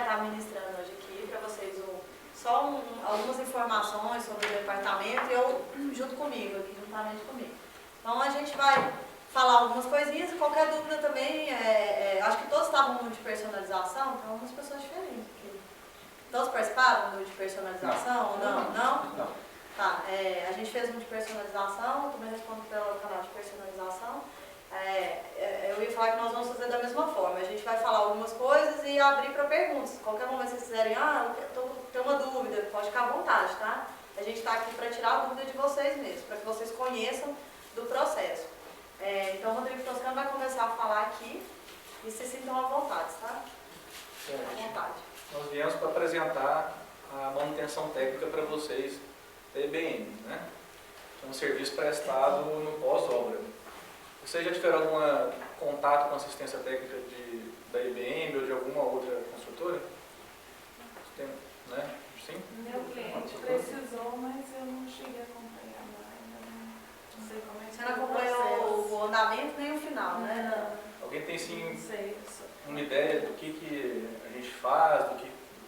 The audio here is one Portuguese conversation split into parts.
estar ministrando hoje aqui para vocês algumas informações sobre o departamento e eu junto comigo, aqui juntamente comigo. Então a gente vai falar algumas coisinhas e qualquer dúvida também, acho que todos estavam no de personalização, então algumas pessoas diferentes aqui. Todos participaram do de personalização ou não? Não? Tá, a gente fez um de personalização, eu também respondo pelo canal de personalização. Eu ia falar que nós vamos fazer da mesma forma. A gente vai falar algumas coisas e abrir para perguntas. Qualquer momento que vocês quiserem, eu tenho uma dúvida, pode ficar à vontade, tá? A gente está aqui para tirar a dúvida de vocês mesmos, para que vocês conheçam do processo. Então o Rodrigo Toscano vai começar a falar aqui e se sintam à vontade, tá? À vontade. Nós viemos para apresentar a manutenção técnica para vocês da EBM, né? É um serviço prestado no pós-obra. Vocês já tiveram algum contato com assistência técnica da IBM ou de alguma outra construtora? Tem, né? Sim? Meu cliente precisou, mas eu não cheguei a acompanhar nada. Não sei como é que você não acompanhou o andamento nem o final, né? Alguém tem sim não sei, uma ideia do que a gente faz,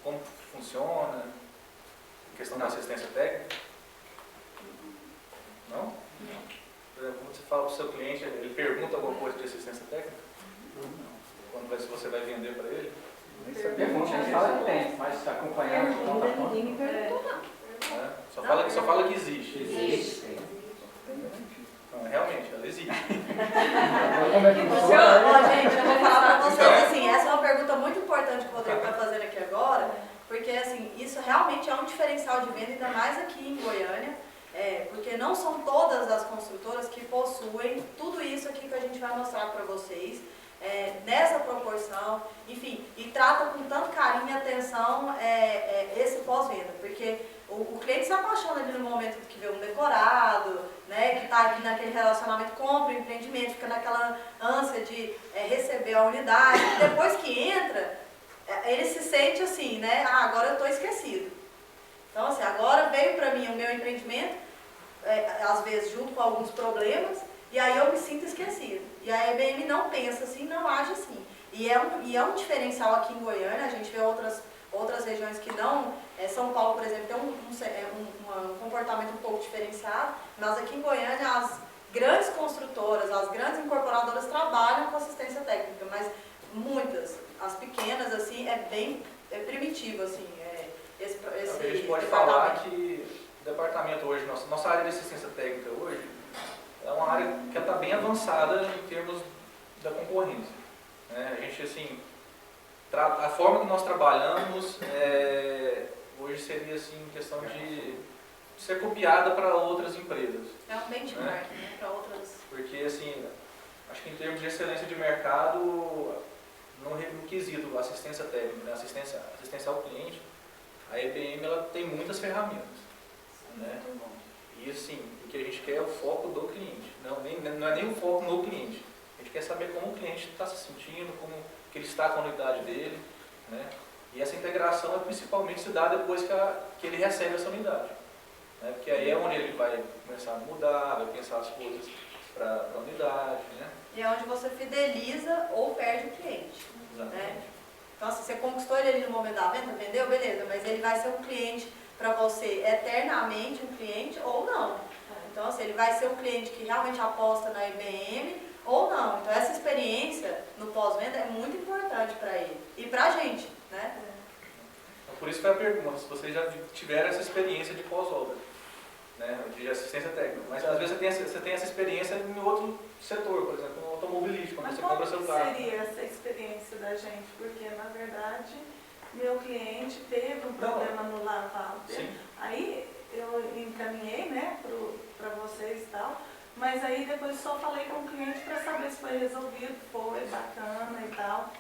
como funciona, a questão da assistência técnica? Não? Não. Quando você fala para o seu cliente, ele pergunta alguma coisa de assistência técnica? Quando você vai vender para ele? Pergunta, a gente fala que tem, mas acompanhar ninguém me perguntou não. Só fala que existe. Existe, tem. Não, realmente, ela existe. Gente, eu vou falar para vocês assim, essa é uma pergunta muito importante que o Rodrigo está fazendo aqui agora, porque assim, isso realmente é um diferencial de venda, ainda mais aqui em Goiânia. Porque não são todas as construtoras que possuem tudo isso aqui que a gente vai mostrar para vocês, nessa proporção, enfim, e trata com tanto carinho e atenção esse pós-venda, porque o cliente se apaixona ali no momento que vê um decorado, né, que está aqui naquele relacionamento, compra o empreendimento, fica naquela ânsia de receber a unidade, e depois que entra, ele se sente assim, né, agora eu estou esquecido. Então assim, agora veio para mim o meu empreendimento, às vezes junto com alguns problemas, e aí eu me sinto esquecido. E a EBM não pensa assim, não age assim. E é um diferencial aqui em Goiânia, a gente vê outras regiões que não, São Paulo, por exemplo, tem um comportamento um pouco diferenciado, mas aqui em Goiânia as grandes construtoras, as grandes incorporadoras trabalham com assistência técnica, mas muitas, as pequenas, assim, é bem primitivo, assim, a gente pode falar que o departamento hoje, nossa área de assistência técnica hoje, é uma área que está bem avançada em termos da concorrência. A gente, assim, a forma que nós trabalhamos hoje seria, assim, questão de ser copiada para outras empresas. É um benchmark, né, para outras. Porque, assim, acho que em termos de excelência de mercado, no quesito assistência técnica, né, assistência ao cliente, a EBM ela tem muitas ferramentas. Né? E assim, o que a gente quer é o foco do cliente, não é nem o foco no cliente. A gente quer saber como o cliente está se sentindo, como que ele está com a unidade dele, né? E essa integração principalmente se dá depois que ele recebe essa unidade, né? Porque aí é onde ele vai começar a mudar, vai pensar as coisas para a unidade, né? E é onde você fideliza ou perde o cliente. Né? Então assim, você conquistou ele ali no momento da venda, vendeu, beleza, mas ele vai ser um cliente para você eternamente, um cliente ou não. Então assim, ele vai ser um cliente que realmente aposta na IBM ou não. Então essa experiência no pós-venda é muito importante para ele e para a gente, né? Então, por isso que foi a pergunta, se vocês já tiveram essa experiência de pós-obra, né, de assistência técnica. Mas às vezes você tem essa experiência em outro setor, por exemplo, no automobilístico, quando você compra seu carro. Mas qual seria essa experiência da gente? Porque, na verdade, meu cliente teve um problema no lavado. Aí eu encaminhei, né, para vocês e tal, mas aí depois só falei com o cliente para saber se foi resolvido, foi bacana e tal.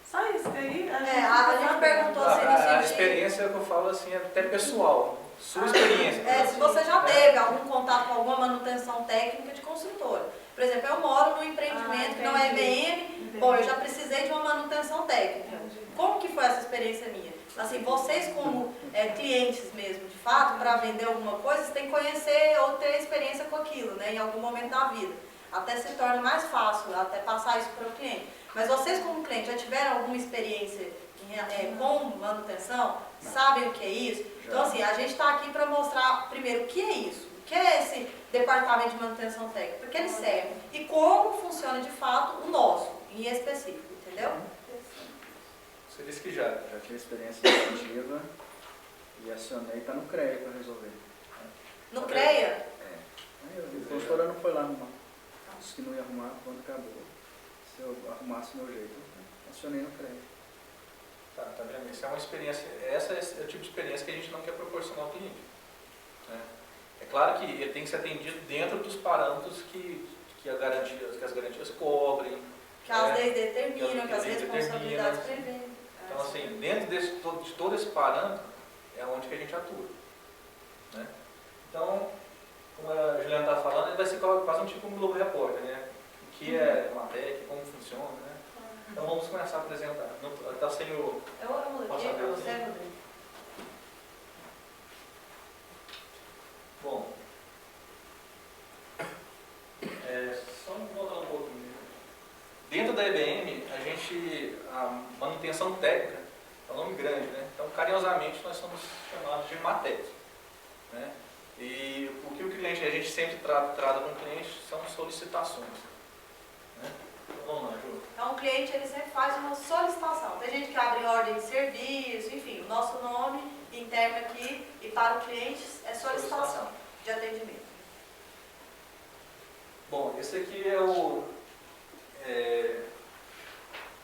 Só isso que aí a gente perguntou se a experiência que eu falo assim é até pessoal. Sua experiência. Se você já teve algum contato com alguma manutenção técnica de construtora. Por exemplo, eu moro num empreendimento que não é EBM, bom, eu já precisei de uma manutenção técnica. Como que foi essa experiência minha? Assim, vocês como clientes mesmo, de fato, para vender alguma coisa, você tem que conhecer ou ter experiência com aquilo, né, em algum momento da vida. Até se torna mais fácil, até passar isso para o cliente. Mas vocês como cliente já tiveram alguma experiência com manutenção, sabem o que é isso? Então, assim, a gente está aqui para mostrar, primeiro, o que é isso? O que é esse departamento de manutenção técnica? Para que ele serve? E como funciona, de fato, o nosso, em específico, entendeu? Você disse que já tive experiência negativa e acionei, está no CREA para resolver. No CREA? É. A consultora não foi lá arrumar. Disse que não ia arrumar quando acabou. Se eu arrumasse meu jeito, acionei no CREA. Tá vendo? Isso é uma experiência, essa é o tipo de experiência que a gente não quer proporcionar ao cliente. Né? É claro que ele tem que ser atendido dentro dos parâmetros que as garantias cobrem. Que as leis determinam, que as responsabilidades prevêem. Então, assim, dentro de todo esse parâmetro, é onde que a gente atua. Né? Então, como a Juliana está falando, vai ser quase um tipo um Globo Repórter, né? O que é uma TEC, como funciona, né? Então vamos começar a apresentar. Está sem o... Eu mudei para você, Rodrigo. Bom, só voltar um pouquinho. Dentro da EBM, a manutenção técnica é um nome grande, né? Então, carinhosamente, nós somos chamados de MATEC. Né? E o que a gente sempre trata com o cliente são solicitações. Né? Então, vamos lá, Ju. Então, o cliente ele sempre faz uma solicitação. Tem gente que abre ordem de serviço, enfim, o nosso nome interno aqui e para o cliente é solicitação de atendimento. Bom, esse aqui é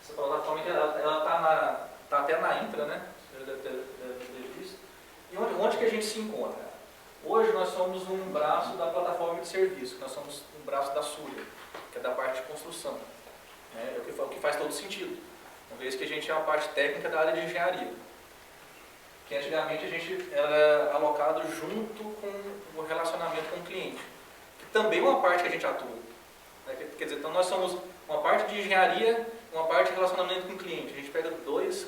essa plataforma que ela está até na intra, né? Você deve ter visto. E onde que a gente se encontra? Hoje nós somos um braço da plataforma de serviço, nós somos um braço da SURIA, que é da parte de construção. Né? É o que faz todo sentido, uma vez que a gente é uma parte técnica da área de engenharia. Que antigamente a gente era alocado junto com o relacionamento com o cliente, que também é uma parte que a gente atua. Né? Quer dizer, então nós somos uma parte de engenharia, uma parte de relacionamento com o cliente. A gente pega como se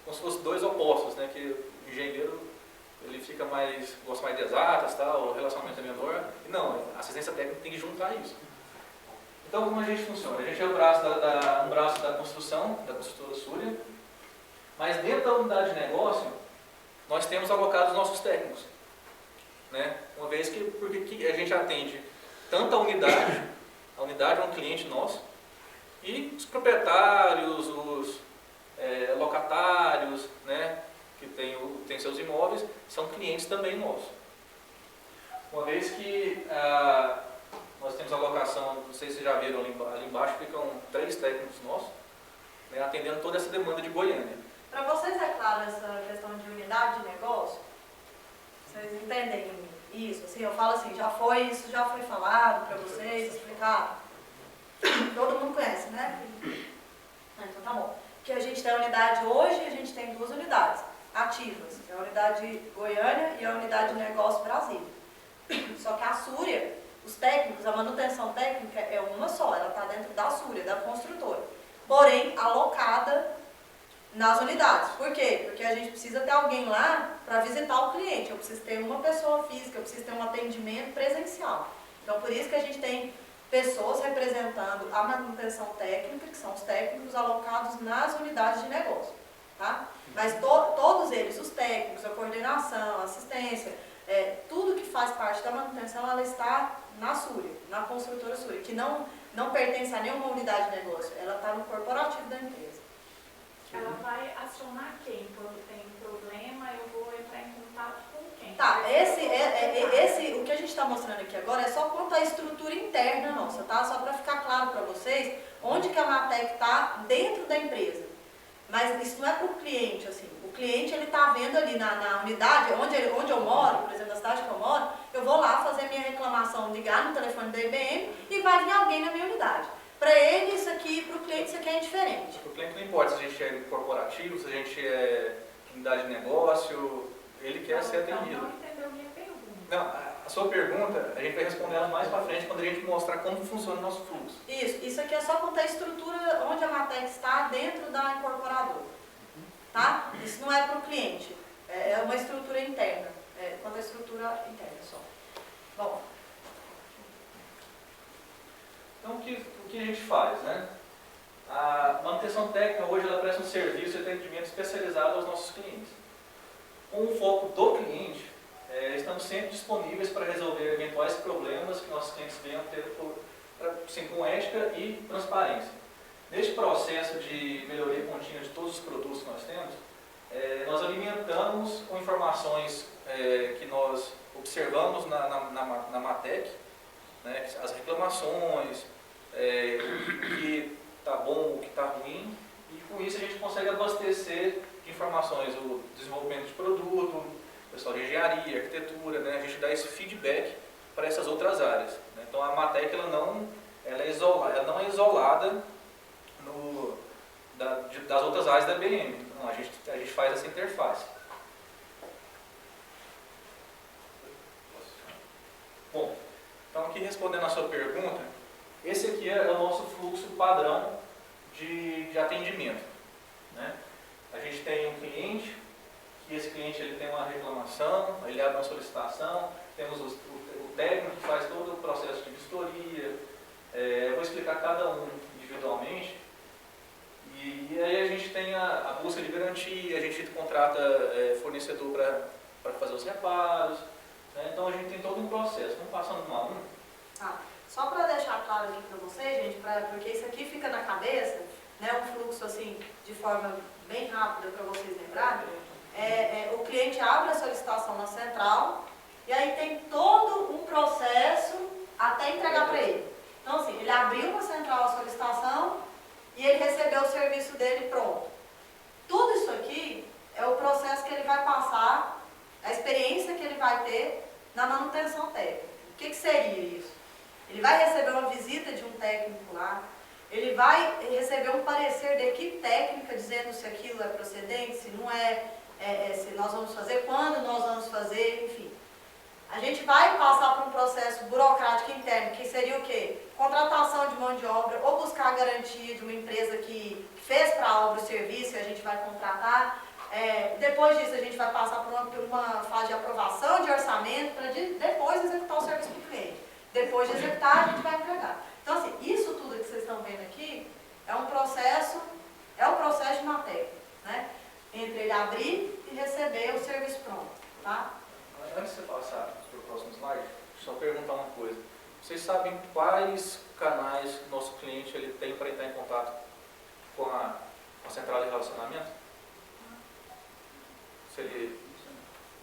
fossem dois opostos, né? Que o engenheiro ele gosta mais de exatas, tal, o relacionamento é menor. E não, a assistência técnica tem que juntar isso. Então, como a gente funciona? A gente é um braço da construção, da construtora SURIA, mas dentro da unidade de negócio, nós temos alocados os nossos técnicos. Né? Uma vez porque a gente atende tanto a unidade é um cliente nosso, e os proprietários, os locatários, né, que tem seus imóveis, são clientes também nossos. Uma vez que nós temos a locação, não sei se vocês já viram ali embaixo, ficam 3 técnicos nossos, né, atendendo toda essa demanda de Goiânia. Para vocês é claro essa questão de unidade de negócio? Vocês entendem isso? Assim, eu falo assim, isso já foi falado para vocês, explicado? Todo mundo conhece, né? Então tá bom. Que a gente tem a unidade hoje, a gente tem 2 unidades ativas. É a unidade Goiânia e a unidade de negócio Brasília. Só que a SURIA, os técnicos, a manutenção técnica é uma só, ela está dentro da SURIA, da construtora. Porém, alocada nas unidades. Por quê? Porque a gente precisa ter alguém lá para visitar o cliente. Eu preciso ter uma pessoa física, eu preciso ter um atendimento presencial. Então, por isso que a gente tem pessoas representando a manutenção técnica, que são os técnicos alocados nas unidades de negócio. Tá? Mas todos eles, os técnicos, a coordenação, a assistência, tudo que faz parte da manutenção, ela está na SURIA, na construtora SURIA, que não pertence a nenhuma unidade de negócio, ela está no corporativo da empresa. Ela vai acionar quem? Quando tem problema, eu vou entrar em contato com quem? Tá, o que a gente está mostrando aqui agora é só quanto à estrutura interna nossa, tá? Só para ficar claro para vocês onde que a MATEC está dentro da empresa. Mas isso não é para o cliente, assim. O cliente, ele está vendo ali na unidade, onde eu moro, por exemplo, na cidade que eu moro, eu vou lá fazer minha reclamação, ligar no telefone da IBM e vai vir alguém na minha unidade. Para ele, isso aqui, para o cliente, isso aqui é indiferente. Para o cliente não importa se a gente é corporativo, se a gente é unidade de negócio, ele quer ser atendido. Não entendeu minha pergunta. Não, a sua pergunta, a gente vai responder ela mais para frente quando a gente mostrar como funciona o nosso fluxo. Isso aqui é só contar a estrutura onde a MATEC está dentro da incorporadora. Tá? Isso não é para o cliente, é uma estrutura interna, quanto à estrutura interna só. Bom. Então, o que a gente faz, né? A manutenção técnica hoje ela presta um serviço de atendimento especializado aos nossos clientes. Com o foco do cliente, estamos sempre disponíveis para resolver eventuais problemas que nossos clientes venham ter assim, com ética e transparência. Neste processo de melhoria contínua de todos os produtos que nós temos, nós alimentamos com informações que nós observamos na Matec, né, as reclamações, o que está bom, o que está ruim, e com isso a gente consegue abastecer de informações o desenvolvimento de produto, o pessoal de engenharia, arquitetura, né, a gente dá esse feedback para essas outras áreas. Né. Então a Matec ela não é isolada das outras áreas da IBM. Então, a gente faz essa interface. Bom, então aqui respondendo a sua pergunta, esse aqui é o nosso fluxo padrão de atendimento. Né? A gente tem um cliente, que esse cliente ele tem uma reclamação, ele abre uma solicitação, temos o técnico que faz todo o processo de vistoria, eu vou explicar cada um individualmente. E aí a gente tem a busca de garantia, a gente contrata fornecedor para fazer os reparos, né? Então a gente tem todo um processo. Vamos passando um a um. Só para deixar claro aqui para vocês, gente, porque isso aqui fica na cabeça, né, um fluxo assim, de forma bem rápida para vocês lembrarem, o cliente abre a solicitação na central e aí tem todo um processo até entregar para ele. Então assim, ele abriu na central a solicitação e ele recebeu o serviço dele pronto. Tudo isso aqui é o processo que ele vai passar, a experiência que ele vai ter na manutenção técnica. O que seria isso? Ele vai receber uma visita de um técnico lá, ele vai receber um parecer da equipe técnica dizendo se aquilo é procedente, se não é, se nós vamos fazer, quando nós vamos fazer, enfim. A gente vai passar por um processo burocrático interno, que seria o quê? Contratação de mão de obra, ou buscar a garantia de uma empresa que fez para a obra o serviço e a gente vai contratar. Depois disso a gente vai passar por uma fase de aprovação de orçamento, para depois executar o serviço para o cliente. Depois de executar, a gente vai entregar. Então, assim, isso tudo que vocês estão vendo aqui é o processo de Matec, né? Entre ele abrir e receber o serviço pronto, tá? Antes de você passar para o próximo slide, só perguntar uma coisa. Vocês sabem quais canais o nosso cliente ele tem para entrar em contato com a central de relacionamento? Se ele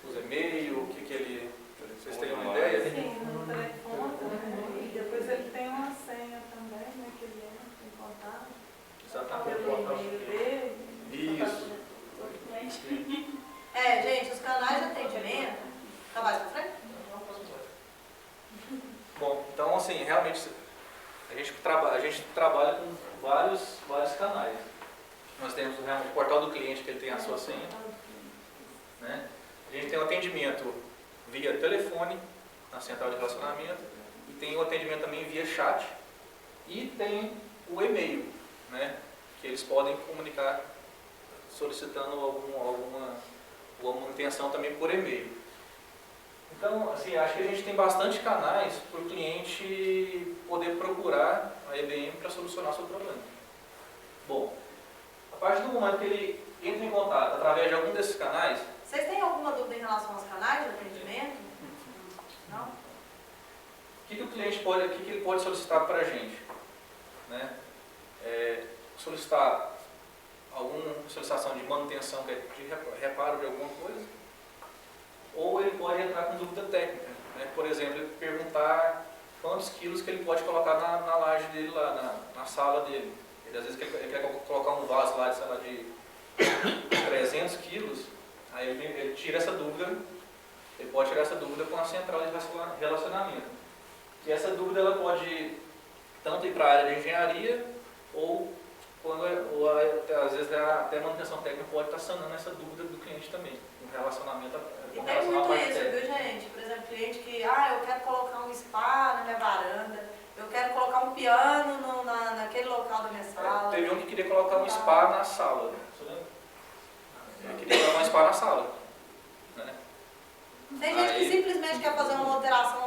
usa e-mail, o que ele... Vocês têm uma ideia? Sim, no telefone, né? E depois ele tem uma senha também, né? Que ele entra em contato. Exatamente. Pelo e-mail dele. Isso. Gente, os canais de atendimento... Tá mais pra frente? Bom, então assim, realmente a gente trabalha com vários canais. Nós temos realmente o portal do cliente, que ele tem a sua senha. Né? A gente tem o atendimento via telefone, na central de relacionamento, e tem o atendimento também via chat, e tem o e-mail, né? Que eles podem comunicar solicitando alguma manutenção também por e-mail. Então, assim, acho que a gente tem bastante canais para o cliente poder procurar a IBM para solucionar seu problema. Bom, a partir do momento que ele entra em contato através de algum desses canais... Vocês têm alguma dúvida em relação aos canais de atendimento? Não? O que o cliente pode, que ele pode solicitar para a gente? Né? Solicitar alguma solicitação de manutenção, de reparo de alguma coisa, ou ele pode entrar com dúvida técnica, né? Por exemplo, ele perguntar quantos quilos que ele pode colocar na laje dele lá, na sala dele. Ele, às vezes ele quer colocar um vaso lá de 300 quilos, aí ele tira essa dúvida, ele pode tirar essa dúvida com a central de relacionamento. E essa dúvida ela pode tanto ir para a área de engenharia, ou às vezes até a manutenção técnica pode estar sanando essa dúvida do cliente também, com relacionamento E tem muito isso, viu, gente? Por exemplo, cliente que, eu quero colocar um spa na minha varanda, eu quero colocar um piano naquele local da minha sala. Teve um que queria colocar um spa na sala, você lembra? Ele queria colocar um spa na sala. Né? Tem gente que simplesmente quer fazer uma alteração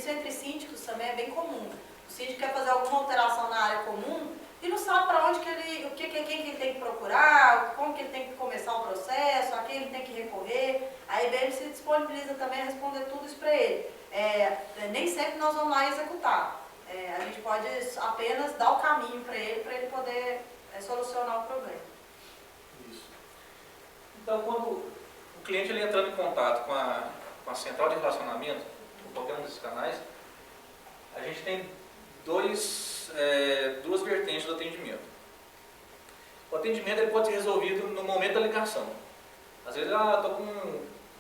isso entre síndicos também é bem comum. O síndico quer fazer alguma alteração na área comum e não sabe para onde quem que ele tem que procurar, como que ele tem que começar o processo, a quem ele tem que recorrer. A IBM se disponibiliza também a responder tudo isso para ele. Nem sempre nós vamos lá executar. A gente pode apenas dar o caminho para ele poder solucionar o problema. Isso. Então, quando o cliente ele entrando em contato com a central de relacionamento, com qualquer um desses canais, a gente tem duas vertentes do atendimento. O atendimento ele pode ser resolvido no momento da ligação. Às vezes,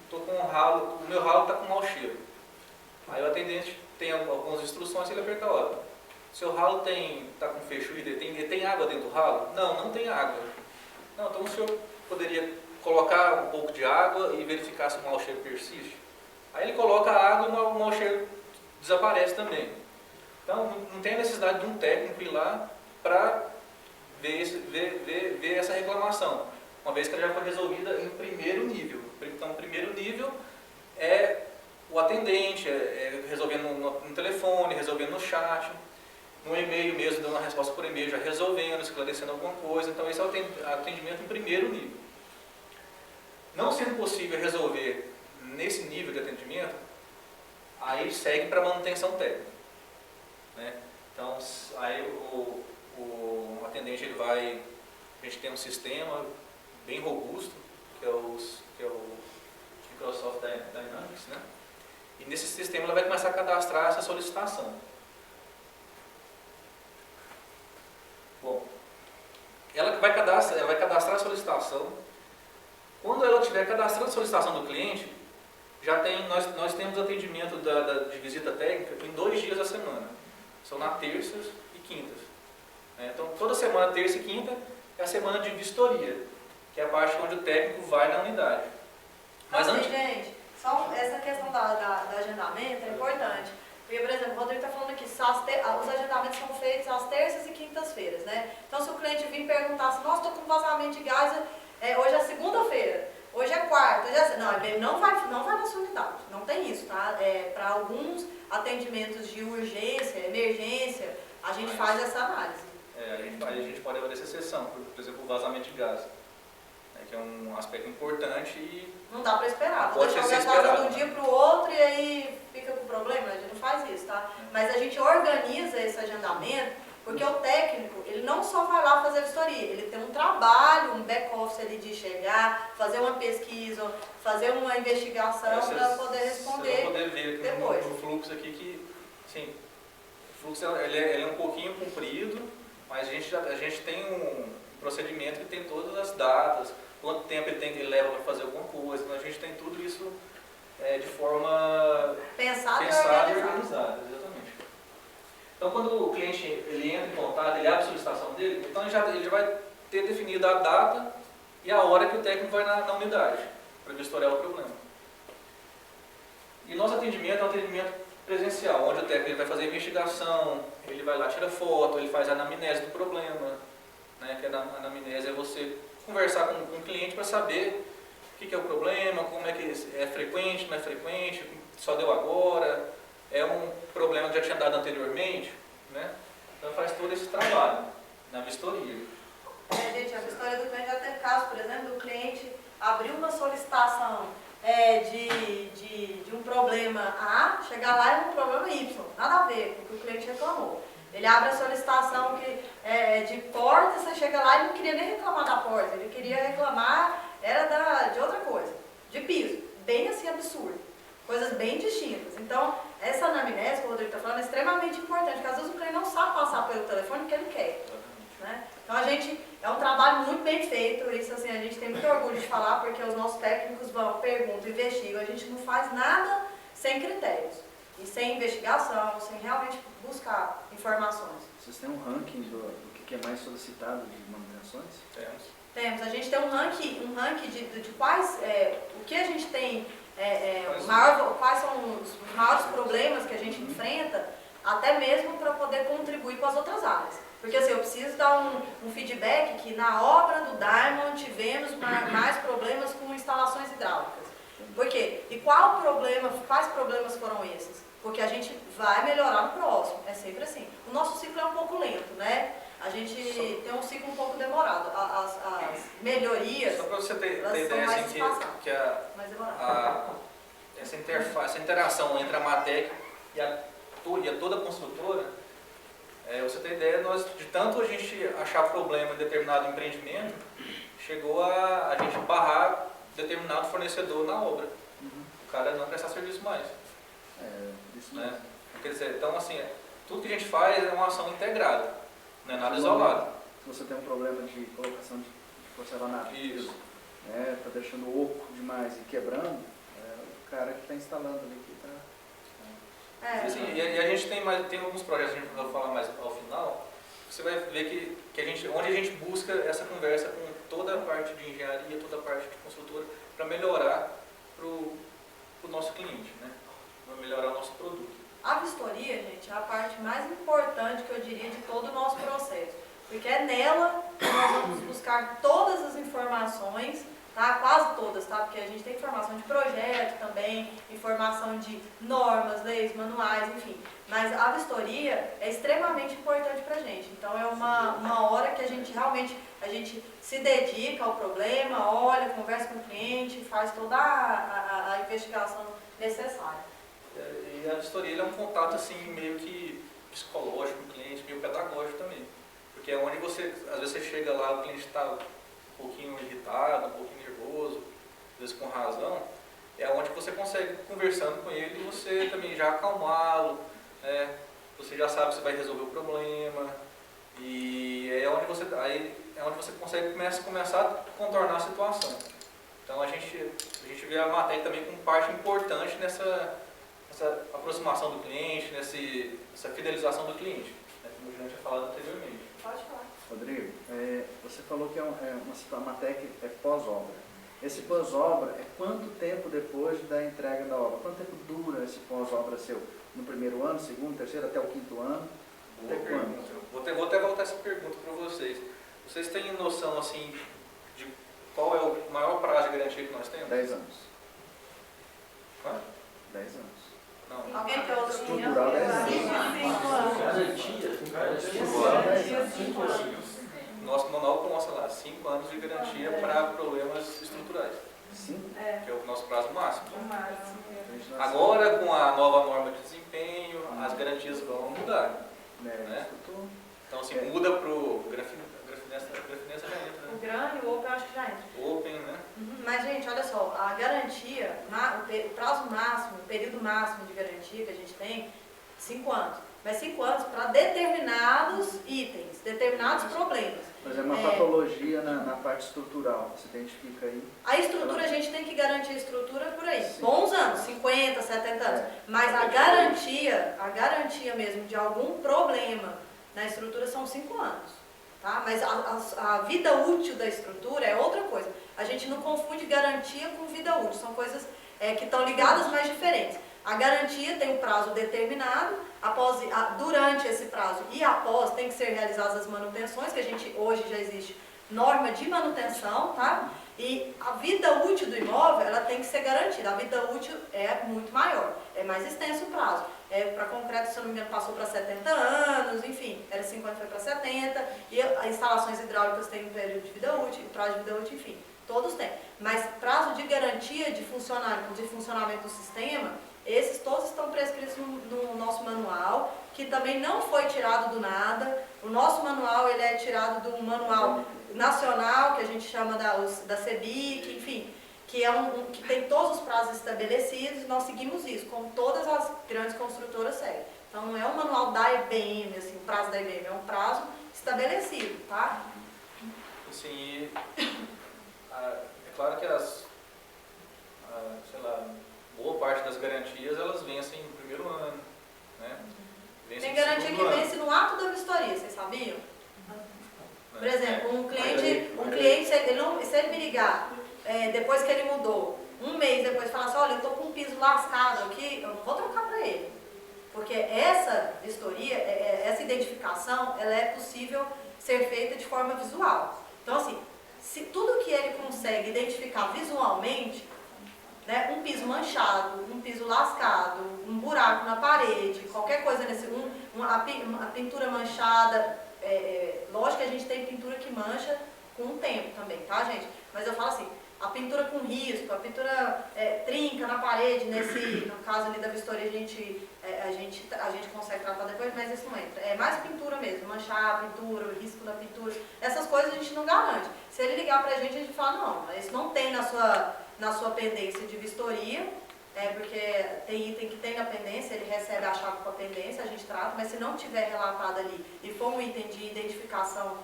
tô com um ralo, o meu ralo está com mau cheiro. Aí o atendente tem algumas instruções, ele aperta a hora. Seu ralo está com fechuído, ele tem água dentro do ralo? Não, não tem água. Não, então o senhor poderia colocar um pouco de água e verificar se o mau cheiro persiste? Aí ele coloca a água e o mau cheiro desaparece também. Então não tem a necessidade de um técnico ir lá para ver essa reclamação, uma vez que ela já foi resolvida em primeiro nível. Então o primeiro nível é o atendente, resolvendo no telefone, resolvendo no chat, no e-mail mesmo, dando uma resposta por e-mail, já resolvendo, esclarecendo alguma coisa. Então esse é o atendimento em primeiro nível. Não sendo possível resolver nesse nível de atendimento, aí segue para manutenção técnica, né? Então aí o atendente a gente tem um sistema bem robusto, que é o Microsoft Dynamics, né? E nesse sistema ela vai começar a cadastrar essa solicitação. Bom, ela vai cadastrar a solicitação. Quando ela estiver cadastrando a solicitação do cliente, nós temos atendimento de visita técnica em 2 dias da semana. São na terças e quintas. Então, toda semana, terça e quinta, é a semana de vistoria, que é a parte onde o técnico vai na unidade. Mas antes... gente, só essa questão do agendamento é importante. Porque, por exemplo, o Rodrigo está falando aqui, os agendamentos são feitos às terças e quintas-feiras, né? Então, se o cliente vir perguntar assim, nossa, estou com vazamento de gás, hoje é segunda-feira, hoje é quarta, hoje é... Não, a IBM não vai na sua unidade, não tem isso, tá? Para alguns atendimentos de urgência, emergência, a gente faz essa análise. A gente pode haver essa exceção, por exemplo, o vazamento de gás, que é um aspecto importante e... Não dá para esperar, pode deixar o gás de um dia para o outro e aí fica com problema, a gente não faz isso, tá? Mas a gente organiza esse agendamento, porque o técnico, ele não só vai lá fazer a vistoria, ele tem um trabalho, um back-office ali de chegar, fazer uma pesquisa, fazer uma investigação para poder responder. Você vai poder ver depois. No fluxo aqui que, sim, o fluxo ele é um pouquinho comprido, mas a gente tem um procedimento que tem todas as datas, quanto tempo ele leva para fazer alguma coisa, então a gente tem tudo isso de forma pensada e organizada. Exatamente. Então, quando o cliente ele entra em contato, ele abre a solicitação dele, então ele já vai ter definido a data e a hora que o técnico vai na unidade para vistoriar o problema. E nosso atendimento é um atendimento presencial, onde o técnico ele vai fazer a investigação, ele vai lá, tira foto, ele faz a anamnese do problema, né? Que a anamnese é você conversar com o cliente para saber o que é o problema, como é que é frequente, não é frequente, só deu agora, é um problema que já tinha dado anteriormente, né? Então faz todo esse trabalho na vistoria. Gente, a vistoria do cliente já teve caso, por exemplo, do cliente abriu uma solicitação de um problema A, chegar lá é um problema Y, nada a ver com o que o cliente reclamou. Ele abre a solicitação de porta, você chega lá e não queria nem reclamar da porta, ele queria reclamar, de outra coisa, de piso, bem assim absurdo, coisas bem distintas. Então, essa anamnese que o Rodrigo está falando é extremamente importante, porque às vezes o cliente não sabe passar pelo telefone o que ele quer. Né? Então, é um trabalho muito bem feito, isso assim, a gente tem muito orgulho de falar, porque os nossos técnicos vão, perguntam, investigam, a gente não faz nada sem critérios. E sem investigação, sem realmente buscar informações. Vocês têm um ranking do que é mais solicitado de manutenções? Temos. A gente tem um ranking de quais, o que a gente tem, quais são os maiores problemas que a gente enfrenta, até mesmo para poder contribuir com as outras áreas. Porque assim, eu preciso dar um feedback que na obra do Diamond tivemos mais problemas com instalações hidráulicas. Por quê? E quais problemas foram esses? porque a gente vai melhorar no próximo, é sempre assim. O nosso ciclo é um pouco lento, né? A gente tem um ciclo um pouco demorado. As melhorias, só para você ter elas são ideia, mais assim, espaçadas, que mais demoradas. essa interface, essa interação entre a Matec e toda a construtora, você tem ideia, de tanto a gente achar problema em determinado empreendimento, chegou a gente barrar determinado fornecedor na obra. O cara não prestar serviço mais. Isso Né? mesmo. Quer dizer, então assim, tudo que a gente faz é uma ação integrada, não é nada isolado. Se você tem um problema de colocação de porcelanato, Isso. né, tá deixando oco demais e quebrando, o cara que está instalando ali que está... Assim, e a gente tem alguns projetos, a gente vai falar mais ao final, você vai ver que onde a gente busca essa conversa com toda a parte de engenharia, toda a parte de construtora, para melhorar para o nosso cliente, né? Para melhorar o nosso produto. A vistoria, gente, é a parte mais importante que eu diria de todo o nosso processo, porque é nela que nós vamos buscar todas as informações, tá? Quase todas, tá? Porque a gente tem informação de projeto também, informação de normas, leis, manuais, enfim. Mas a vistoria é extremamente importante para a gente. Então é uma hora que a gente realmente se dedica ao problema, olha, conversa com o cliente, faz toda a investigação necessária. E a vistoria é um contato assim, meio que psicológico com o cliente, meio pedagógico também. Porque é onde às vezes você chega lá, o cliente está um pouquinho irritado, um pouquinho nervoso, às vezes com razão, é onde você consegue, conversando com ele, você também já acalmá-lo, né? Você já sabe que você vai resolver o problema, e é onde você começar a contornar a situação. Então a gente vê a Matec também como parte importante nessa aproximação do cliente, nessa fidelização do cliente, né? Como a gente tinha falado anteriormente. Pode falar. Rodrigo, você falou que a Matec é pós-obra. Esse pós-obra é quanto tempo depois da entrega da obra? Quanto tempo dura esse pós-obra seu? No primeiro ano, segundo, terceiro, até o quinto ano? Boa pergunta. Vou até voltar essa pergunta para vocês. Vocês têm noção assim de qual é o maior prazo de garantia que nós temos? 10 anos. Quanto? 10 anos. Não. Alguém tem outra opinião? Estrutural 10 anos. 5 anos. Nosso manual consta lá 5 anos de garantia para problemas estruturais, 5? que é o nosso prazo máximo. O máximo. Agora, com a nova norma de desempenho, as garantias vão mudar. Né? Então, assim, muda para o grafinense já entra, O né? grande, o open, eu acho que já entra. Open, né? Mas, gente, olha só, a garantia, o prazo máximo, o período máximo de garantia que a gente tem, 5 anos. Mas 5 anos para determinados itens, determinados problemas. Mas é uma patologia na parte estrutural, você identifica aí? A estrutura, a gente tem que garantir a estrutura por aí. Sim. Bons anos, 50, 70 anos. Mas a garantia mesmo de algum problema na estrutura são 5 anos. Tá? Mas a vida útil da estrutura é outra coisa. A gente não confunde garantia com vida útil. São coisas que estão ligadas, mas diferentes. A garantia tem um prazo determinado, durante esse prazo e após tem que ser realizadas as manutenções, que a gente hoje já existe norma de manutenção, tá? E a vida útil do imóvel, ela tem que ser garantida. A vida útil é muito maior, é mais extenso o prazo. Para concreto, se eu não me engano, passou para 70 anos, enfim, era 50, foi para 70, e as instalações hidráulicas têm um período de vida útil, prazo de vida útil, enfim, todos têm. Mas prazo de garantia de funcionamento do sistema, esses todos estão prescritos no nosso manual, que também não foi tirado do nada. O nosso manual ele é tirado do manual nacional, que a gente chama da CEBIC, enfim, que tem todos os prazos estabelecidos, e nós seguimos isso, como todas as grandes construtoras seguem. Então não é um manual da IBM, assim, o prazo da IBM, é um prazo estabelecido, tá? Assim, é claro que boa parte das garantias, elas vencem no primeiro ano, né? Tem garantia que vence no ato da vistoria, vocês sabiam? Por exemplo, um cliente, se ele me ligar, depois que ele mudou, um mês depois, falar assim, olha, eu estou com um piso lascado aqui, eu não vou trocar para ele. Porque essa vistoria, essa identificação, ela é possível ser feita de forma visual. Então, assim, se tudo que ele consegue identificar visualmente, né, um piso manchado, um piso lascado, um buraco na parede, qualquer coisa nesse, a pintura manchada, lógico que a gente tem pintura que mancha com o tempo também, tá, gente? Mas eu falo assim, a pintura com risco, a pintura trinca na parede, no caso ali da vistoria a gente consegue tratar depois, mas isso não entra. É mais pintura mesmo, manchar a pintura, o risco da pintura, essas coisas a gente não garante. Se ele ligar pra gente, a gente fala, não, isso não tem na sua pendência de vistoria, porque tem item que tem na pendência, ele recebe a chave com a pendência, a gente trata, mas se não tiver relatado ali e for um item de identificação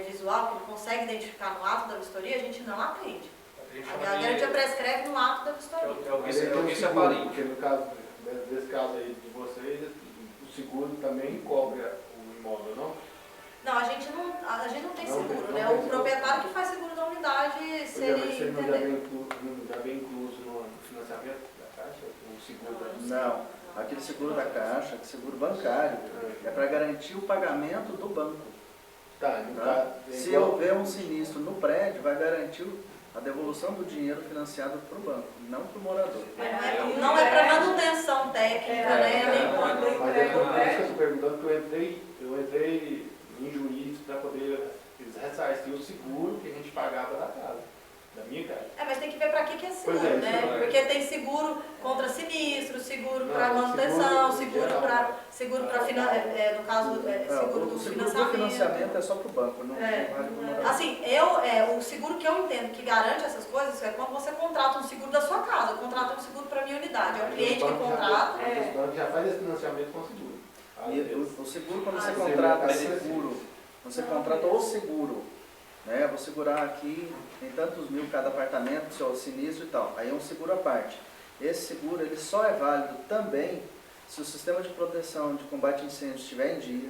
visual, que ele consegue identificar no ato da vistoria, a gente não atende. A garantia prescreve no ato da vistoria. Porque no caso, desse caso aí de vocês, o seguro também cobre o imóvel, não? Não, a gente não tem seguro, né? O proprietário que faz seguro da unidade, se ele entender. Já vem incluso no financiamento da Caixa, o seguro Não, aquele seguro da Caixa, aquele seguro bancário, é para garantir o pagamento do banco. Tá? Se houver um sinistro no prédio, vai garantir a devolução do dinheiro financiado para o banco, não para o morador. Não é para manutenção técnica, né? Mas é por isso que eu estou perguntando, que eu entrei em juiz para poder ressarcir o seguro que a gente pagava da casa, da minha casa. Mas tem que ver para que é seguro, né? Porque tem seguro contra sinistro, seguro para manutenção, seguro para no caso, seguro do financiamento. O seguro do financiamento é só para o banco, não vale para o morador. Assim, o seguro que eu entendo que garante essas coisas é quando você contrata um seguro da sua casa. Eu contrato um seguro para a minha unidade. É o cliente que contrata. Os bancos já fazem esse financiamento com seguro. O seguro, quando você contrata seguro, você contrata o seguro, né? Vou segurar aqui, tem tantos mil cada apartamento, seu sinistro e tal. Aí é um seguro à parte. Esse seguro ele só é válido também se o sistema de proteção de combate a incêndio estiver em dia,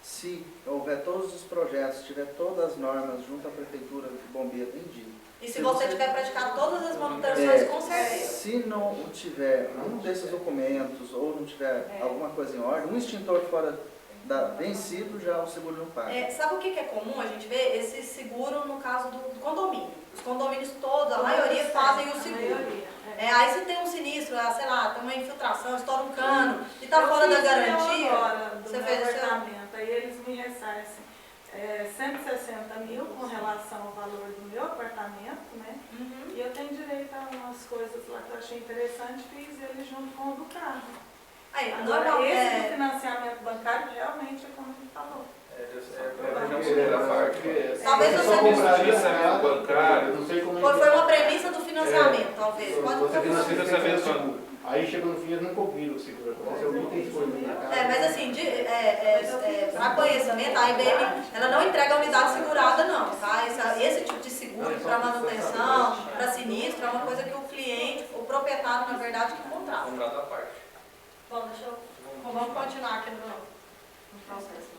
se houver todos os projetos, tiver todas as normas junto à prefeitura de bombeiro em dia. E se você tiver praticado todas as manutenções, com certeza. Se não tiver um desses documentos ou não tiver alguma coisa em ordem, um extintor fora vencido, já o seguro não paga. Sabe o que é comum a gente ver? Esse seguro no caso do condomínio. Os condomínios todos, a maioria fazem o seguro. Aí se tem um sinistro, sei lá, tem uma infiltração, estoura um cano e está fora da garantia, você fez o apartamento, aí eles me ressarcem 160 mil com relação ao valor do meu apartamento, né? E eu tenho direito a umas coisas lá que eu achei interessante, fiz ele junto com o do carro. Agora, esse do financiamento bancário realmente é como ele falou. Talvez você compraria bancário, não sei como foi uma premissa do financiamento, talvez. Você financia o seguro. Aí chegou no fim, eles não cobriram o seguro. Aconteceu muitas coisas na casa. Mas assim, para conhecimento, a IBM ela não entrega a unidade segurada, não, tá? Esse tipo de seguro para manutenção, para sinistro, é uma coisa que o cliente, o proprietário, na verdade, que contrata. Contrata à parte. Bom, vamos continuar aqui no processo.